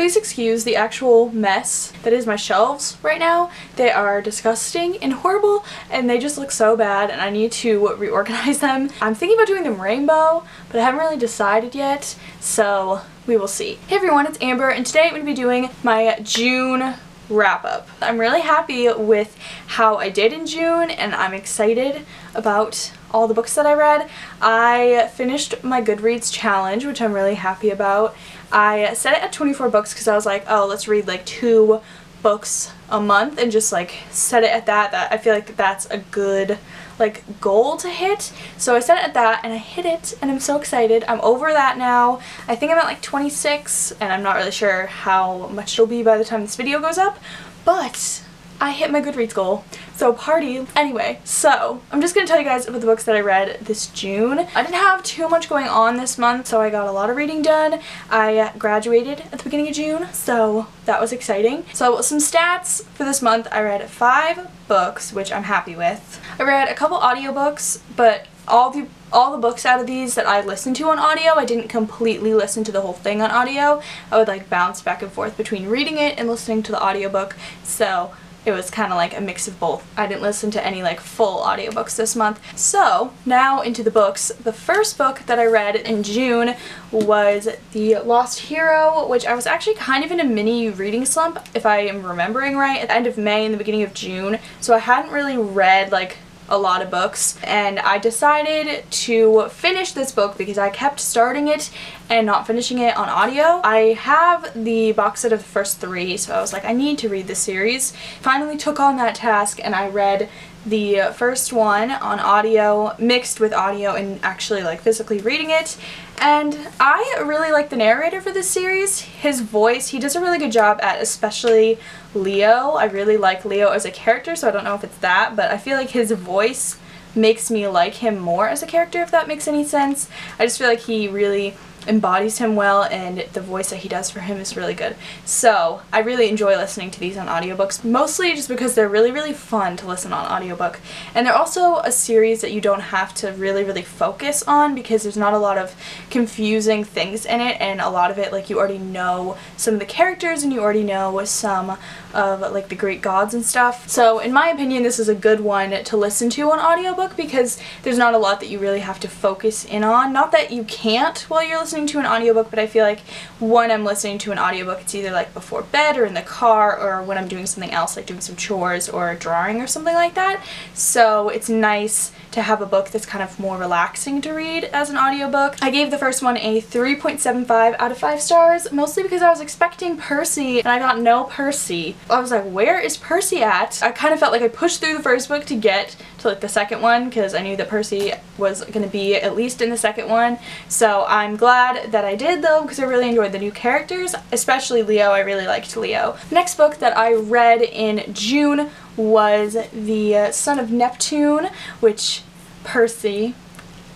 Please excuse the actual mess that is my shelves right now. They are disgusting and horrible, and they just look so bad, and I need to reorganize them. I'm thinking about doing them rainbow, but I haven't really decided yet, so we will see. Hey everyone, it's Amber, and today I'm going to be doing my June wrap up. I'm really happy with how I did in June, and I'm excited about all the books that I read. I finished my Goodreads challenge, which I'm really happy about. I set it at 24 books because I was like, oh, let's read like 2 books a month and just like set it at that. I feel like that's a good like goal to hit. So I set it at that and I hit it, and I'm so excited. I'm over that now. I think I'm at like 26, and I'm not really sure how much it'll be by the time this video goes up, but I hit my Goodreads goal, so party. Anyway, so I'm just gonna tell you guys about the books that I read this June. I didn't have too much going on this month, so I got a lot of reading done. I graduated at the beginning of June, so that was exciting. So some stats for this month: I read 5 books, which I'm happy with. I read a couple audiobooks, but all the books out of these that I listened to on audio, I didn't completely listen to the whole thing on audio. I would like bounce back and forth between reading it and listening to the audiobook, so it was kind of like a mix of both. I didn't listen to any like full audiobooks this month. So now into the books. The first book that I read in June was The Lost Hero, which I was actually kind of in a mini reading slump, if I am remembering right, at the end of May and the beginning of June. So I hadn't really read like a lot of books, and I decided to finish this book because I kept starting it and not finishing it on audio. I have the box set of the first 3, so I was like, I need to read this series. Finally took on that task, and I read the first one on audio, mixed with audio and actually like physically reading it. And I really like the narrator for this series. His voice, he does a really good job at, especially Leo. I really like Leo as a character, so I don't know if it's that, but I feel like his voice makes me like him more as a character, if that makes any sense. I just feel like he really embodies him well, and the voice that he does for him is really good. So I really enjoy listening to these on audiobooks, mostly just because they're really fun to listen on audiobook. And they're also a series that you don't have to really focus on, because there's not a lot of confusing things in it, and a lot of it like you already know some of the characters and you already know some of like the Greek gods and stuff. So in my opinion, this is a good one to listen to on audiobook because there's not a lot that you really have to focus in on. Not that you can't while you're listening to an audiobook, but I feel like when I'm listening to an audiobook, it's either like before bed or in the car, or when I'm doing something else like doing some chores or drawing or something like that. So it's nice to have a book that's kind of more relaxing to read as an audiobook. I gave the first one a 3.75 out of 5 stars, mostly because I was expecting Percy and I got no Percy. I was like, where is Percy at? I kind of felt like I pushed through the first book to get to like the second one, because I knew that Percy was going to be at least in the second one. So I'm glad that I did though, because I really enjoyed the new characters, especially Leo. I really liked Leo. The next book that I read in June was The Son of Neptune, which Percy,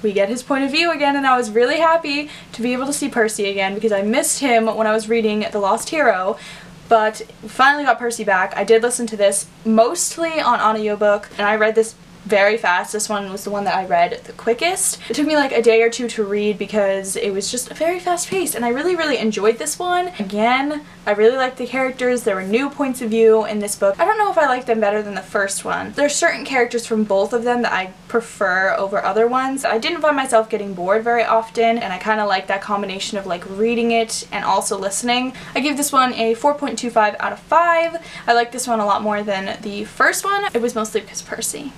we get his point of view again, and I was really happy to be able to see Percy again because I missed him when I was reading The Lost Hero. But we finally got Percy back. I did listen to this mostly on audiobook, and I read this very fast. This one was the one that I read the quickest. It took me like a day or 2 to read because it was just very fast paced, and I really enjoyed this one. Again, I really liked the characters. There were new points of view in this book. I don't know if I liked them better than the first one. There's certain characters from both of them that I prefer over other ones. I didn't find myself getting bored very often, and I kind of like that combination of like reading it and also listening. I gave this one a 4.25 out of 5. I like this one a lot more than the first one. It was mostly because Percy.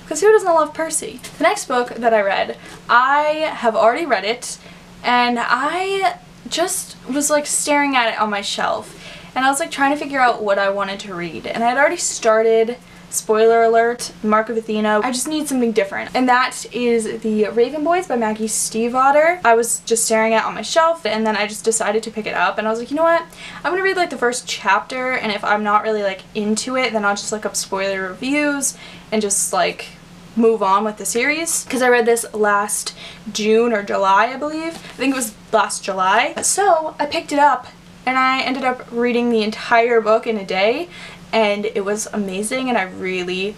Because who doesn't love Percy? The next book that I read, I have already read it, and I just was like staring at it on my shelf, and I was like trying to figure out what I wanted to read, and I had already started, spoiler alert, Mark of Athena. I just need something different, and that is The Raven Boys by Maggie Stiefvater. I was just staring at it on my shelf, and then I just decided to pick it up, and I was like, you know what, I'm gonna read like the first chapter, and if I'm not really like into it, then I'll just look up spoiler reviews and just like move on with the series, because I read this last June or July, I believe. I think it was last July. So I picked it up, and I ended up reading the entire book in a day, and it was amazing, and I really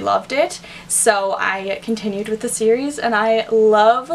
loved it. So I continued with the series, and I love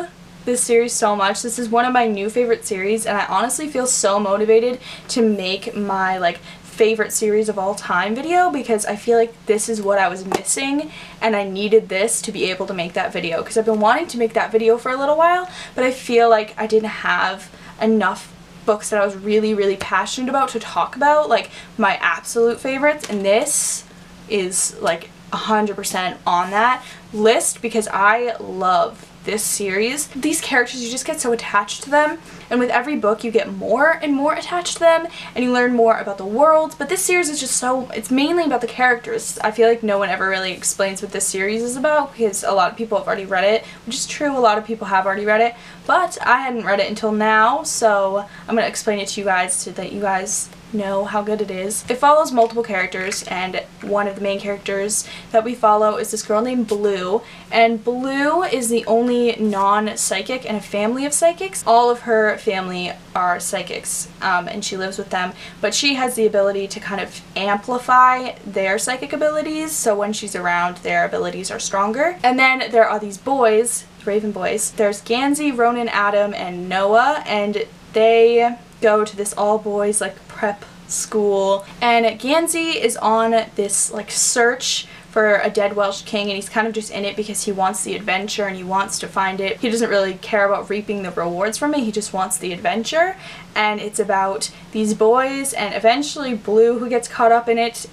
this series so much. This is one of my new favorite series, and I honestly feel so motivated to make my like favorite series of all time video, because I feel like this is what I was missing and I needed this to be able to make that video, because I've been wanting to make that video for a little while, but I feel like I didn't have enough books that I was really passionate about to talk about, like my absolute favorites, and this is like 100% on that list because I love this series. These characters, you just get so attached to them, and with every book you get more and more attached to them and you learn more about the world. But this series is just so, it's mainly about the characters. I feel like no one ever really explains what this series is about because a lot of people have already read it, which is true, a lot of people have already read it, but I hadn't read it until now, so I'm going to explain it to you guys so that you guys know how good it is. It follows multiple characters, and one of the main characters that we follow is this girl named Blue, and Blue is the only non-psychic in a family of psychics. All of her family are psychics, and she lives with them, but she has the ability to kind of amplify their psychic abilities, so when she's around, their abilities are stronger. And then there are these boys, Raven boys. There's Gansey, Ronan, Adam, and Noah, and they go to this all-boys like prep school, and Gansey is on this like search for a dead Welsh king, and he's kind of just in it because he wants the adventure and he wants to find it. He doesn't really care about reaping the rewards from it, he just wants the adventure, and it's about these boys and eventually Blue, who gets caught up in it,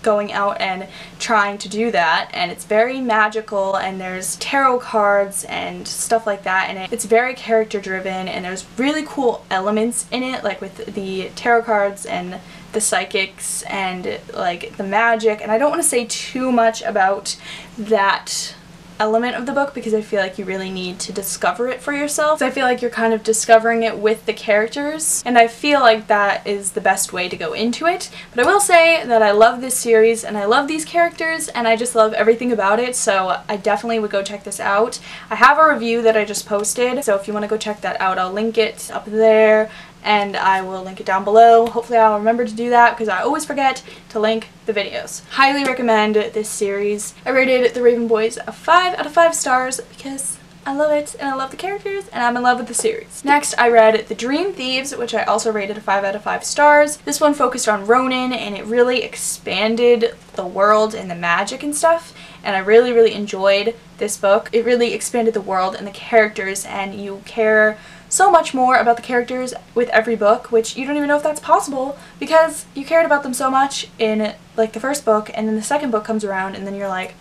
going out and trying to do that, and it's very magical, and there's tarot cards and stuff like that in it. It's very character driven, and there's really cool elements in it, like with the tarot cards and the psychics and like the magic, and I don't want to say too much about that element of the book because I feel like you really need to discover it for yourself. I feel like you're kind of discovering it with the characters, and I feel like that is the best way to go into it. But I will say that I love this series and I love these characters and I just love everything about it, so I definitely would go check this out. I have a review that I just posted, so if you want to go check that out, I'll link it up there and I will link it down below. Hopefully I'll remember to do that because I always forget to link the videos. Highly recommend this series. I rated The Raven Boys a 5 out of 5 stars because I love it and I love the characters and I'm in love with the series. Next I read The Dream Thieves, which I also rated a 5 out of 5 stars. This one focused on Ronan and it really expanded the world and the magic and stuff, and I really enjoyed this book. It really expanded the world and the characters, and you care so much more about the characters with every book, which you don't even know if that's possible because you cared about them so much in like the first book, and then the second book comes around and then you're like,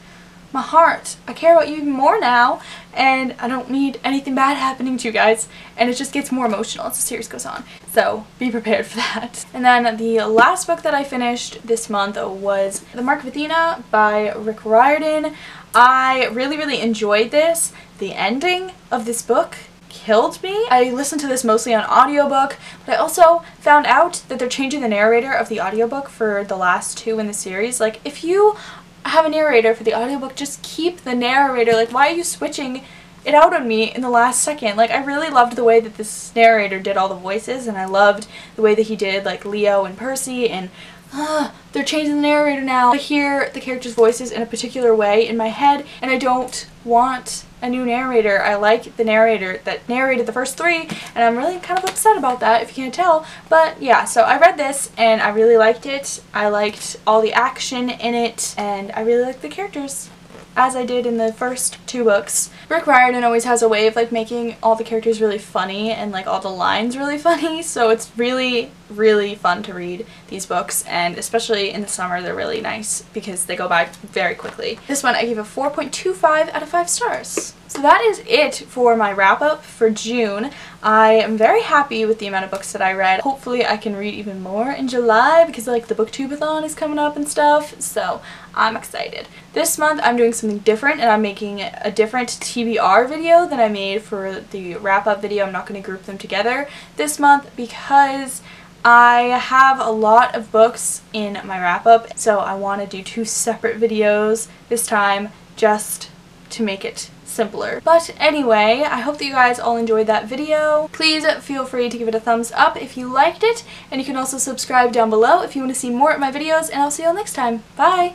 my heart, I care about you even more now and I don't need anything bad happening to you guys, and it just gets more emotional as the series goes on. So be prepared for that. And then the last book that I finished this month was The Mark of Athena by Rick Riordan. I really enjoyed this. The ending of this book killed me. I listened to this mostly on audiobook, but I also found out that they're changing the narrator of the audiobook for the last 2 in the series. Like, if you have a narrator for the audiobook, just keep the narrator. Like, why are you switching it out on me in the last second? Like, I really loved the way that this narrator did all the voices, and I loved the way that he did like Leo and Percy, and they're changing the narrator now. I hear the characters' voices in a particular way in my head, and I don't want a new narrator. I like the narrator that narrated the first 3, and I'm really kind of upset about that if you can't tell. But yeah, so I read this and I really liked it. I liked all the action in it, and I really liked the characters, as I did in the first 2 books. Rick Riordan always has a way of like making all the characters really funny and like all the lines really funny, so it's really fun to read these books, and especially in the summer they're really nice because they go by very quickly. This one I gave a 4.25 out of 5 stars. So that is it for my wrap up for June. I am very happy with the amount of books that I read. Hopefully I can read even more in July because like the BookTube-athon is coming up and stuff, so I'm excited. This month I'm doing something different, and I'm making a different TBR video than I made for the wrap up video. I'm not going to group them together this month because I have a lot of books in my wrap up, so I want to do 2 separate videos this time just to make it simpler. But anyway, I hope that you guys all enjoyed that video. Please feel free to give it a thumbs up if you liked it, and you can also subscribe down below if you want to see more of my videos, and I'll see you all next time. Bye!